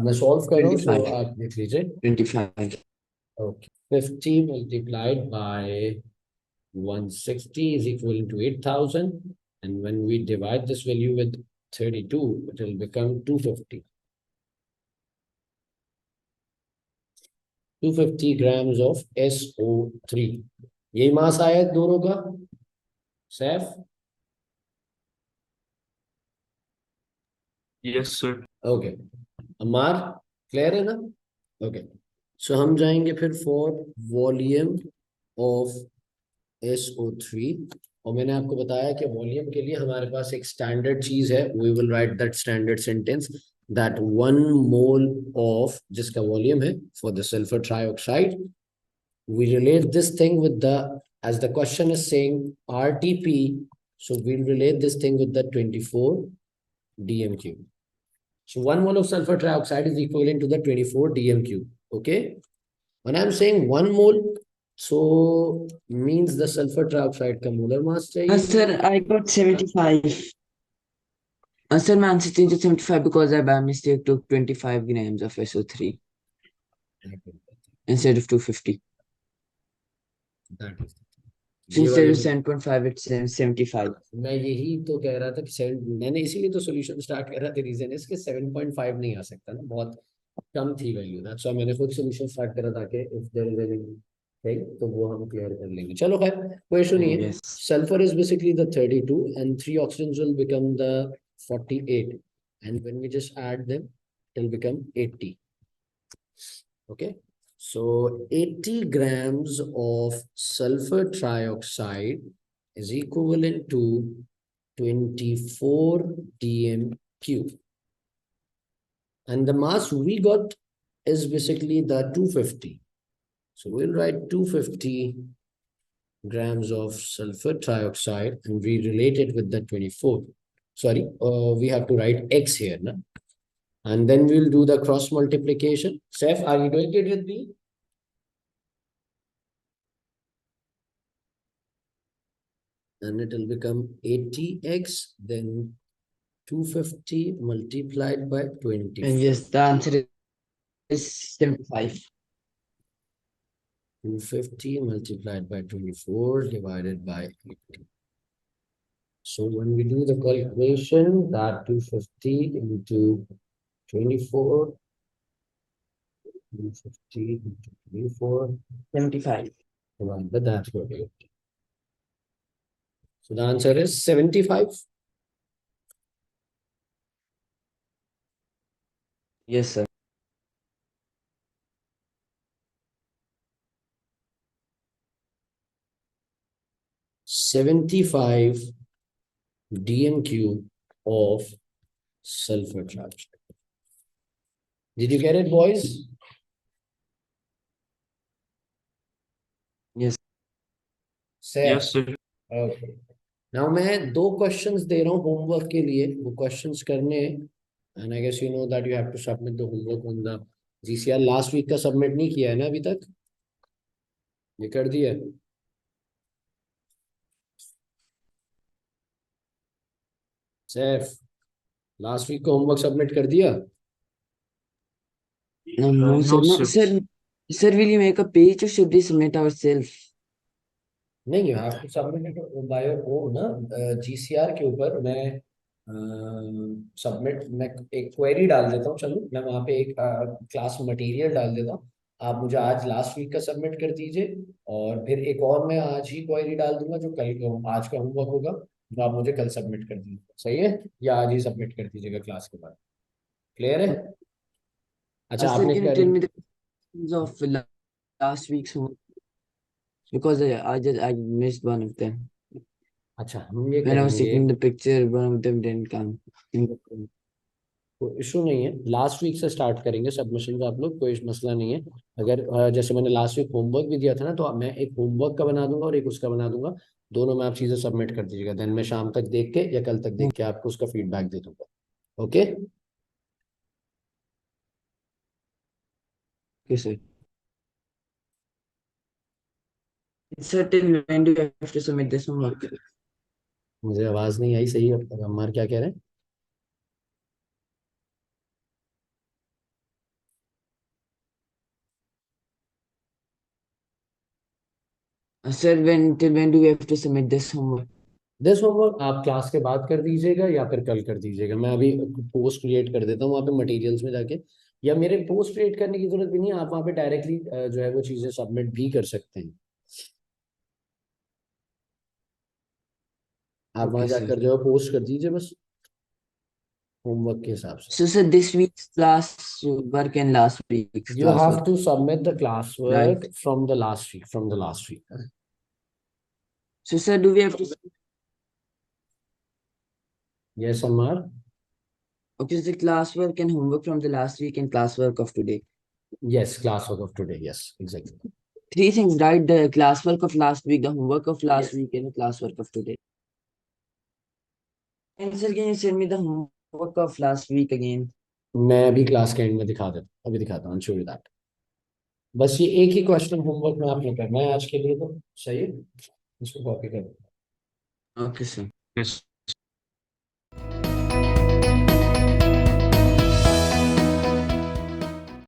अब मैं सॉल्व कर रहा हूँ, सो 25. आप देख लीजिए। 25. Okay, 50 multiplied by 160 is equivalent to 8,000. And when we divide this value with 32, it will become 250. 250 grams of SO3. यही मास आया है दोनों का, सैफ? Yes, sir. ओके, अमार, क्लियर है ना? ओके, सो हम जाएंगे फिर फॉर वॉल्यूम ऑफ SO3। और मैंने आपको बताया कि वॉल्यूम के लिए हमारे पास एक स्टैंडर्ड चीज है, we will write that standard sentence that 1 mole of, जिसका वॉल्यूम है for the sulphur trioxide, we relate this thing with the, as the question is saying RTP, so we'll relate this thing with the 24 dm cube. So 1 mole of sulfur trioxide is equivalent to the 24 dm cube. Okay, when I'm saying 1 mole, so means the sulfur trioxide का molar mass चाहिए Sir, मुझे। I got 75. Sir, my answer changed to 75 because I by mistake took 25 grams of SO3 instead of 250. That is, So ये instead वाली of 7.5, it's 75. मैं यही तो कह रहा था कि 7, मैंने इसीलिए तो सोल्यूशन स्टार्ट कर रहा था। रीजन इसके 7.5 नहीं आ सकता ना, बहुत कम थी वैल्यू, दैट्स व्हाई मैंने खुद सोल्यूशन स्टार्ट करा ताकि इफ देयर इज एनी तो वो हम क्लियर कर लेंगे। चलो खैर, कोई इशू नहीं है। Yes. Sulphur is basically the 32 and 3 oxygens will become the 48, and when we just add them it will become 80. Okay, so 80 grams of sulfur trioxide is equivalent to 24 dm cube, and the mass we got is basically the 250. So we'll write 250 grams of sulfur trioxide and we relate it with the 24. Sorry, we have to write X here, no? And then we'll do the cross multiplication. Seth, are you doing it with me? And it will become 80x, then 250 multiplied by And 24. yes, the answer is 75. 250 multiplied by 24 divided by 80. So when we do the calculation, that 250 into 24, 250 into 24, 75. divided by that will be 80. So the answer is 75. Yes, sir. 75 dm cube of sulfur trioxide. Did you get it, boys? Yes. Seth. Yes, sir. Okay. Now मैं दो questions दे रहा हूँ homework के लिए, वो questions करने हैं। And I guess you know that you have to submit the homework on the GCR. Last week का सबमिट नहीं किया है ना अभी तक? ये कर दिया? सैफ, लास्ट वीक का होमवर्क सबमिट कर दिया? No, no, sir. No, No, sir. sir. Sir, will you make a page or should we submit ourselves? नहीं, you have to submit it by your own ना। जीसीआर के ऊपर मैं submit, मैं एक क्वेरी डाल देता हूँ। चलो मैं वहाँ पे एक क्लास मटेरियल डाल देता हूँ। आप मुझे आज लास्ट वीक का सबमिट कर दीजिए, और फिर एक और मैं आज ही क्वेरी डाल दूंगा जो कल आज का होमवर्क होगा, तो आप मुझे कल सबमिट कर दीजिए, सही है? या आज ही सबमिट कर दीजिएगा क्लास के बाद। क्लियर है? अच्छा, Sir, आपने can you कर, tell me the questions of last week's homework? Because I missed one of them. अच्छा हम ये When I was करेंगे, taking the picture, one of them didn't come in the frame. कोई issue नहीं है, last week से start करेंगे submission का आप लोग, कोई मसला नहीं है। अगर जैसे मैंने लास्ट वीक होमवर्क भी दिया था ना, तो मैं एक होमवर्क का बना दूंगा और एक उसका बना दूंगा, दोनों में आप चीजें सबमिट कर दीजिएगा। देन मैं शाम तक देख के या कल तक देख के आपको उसका फीडबैक दे दूंगा। Okay? Okay, sir. Sir, till when do you have to submit this homework? मुझे आवाज नहीं आई सही, अब अम्मार क्या कह रहे हैं? Sir, when do we have to submit this homework? This homework आप क्लास के बाद कर दीजिएगा या फिर कल कर दीजिएगा। मैं अभी पोस्ट क्रिएट कर देता हूँ वहाँ पे मटेरियल्स में जाके, या मेरे पोस्ट क्रिएट करने की जरूरत भी नहीं है, आप वहाँ पे डायरेक्टली जो है वो चीज़ें सबमिट भी कर सकते हैं। आप वहाँ Okay, sir. जाकर जो है पोस्ट कर दीजिए बस होमवर्क के हिसाब से। So, sir, this week's class work and last week's You class have work, to submit the classwork right? from the last week, from the last week. So, sir, do we have to? Yes, Amar? Okay, the classwork and homework from the last week and classwork of today. Yes, classwork of today. Yes, exactly. Three things, right? The classwork of last week, the homework of last week, and the classwork of today. And sir, can you send me the homework of last week again? मैं अभी class के and में दिखा देता हूँ, अभी दिखाता हूँ, शो यू दैट। बस ये एक ही क्वेश्चन होमवर्क में आपने करना है आज के लिए, तो सही है, इसको कॉपी कर। Okay, sir. Yes.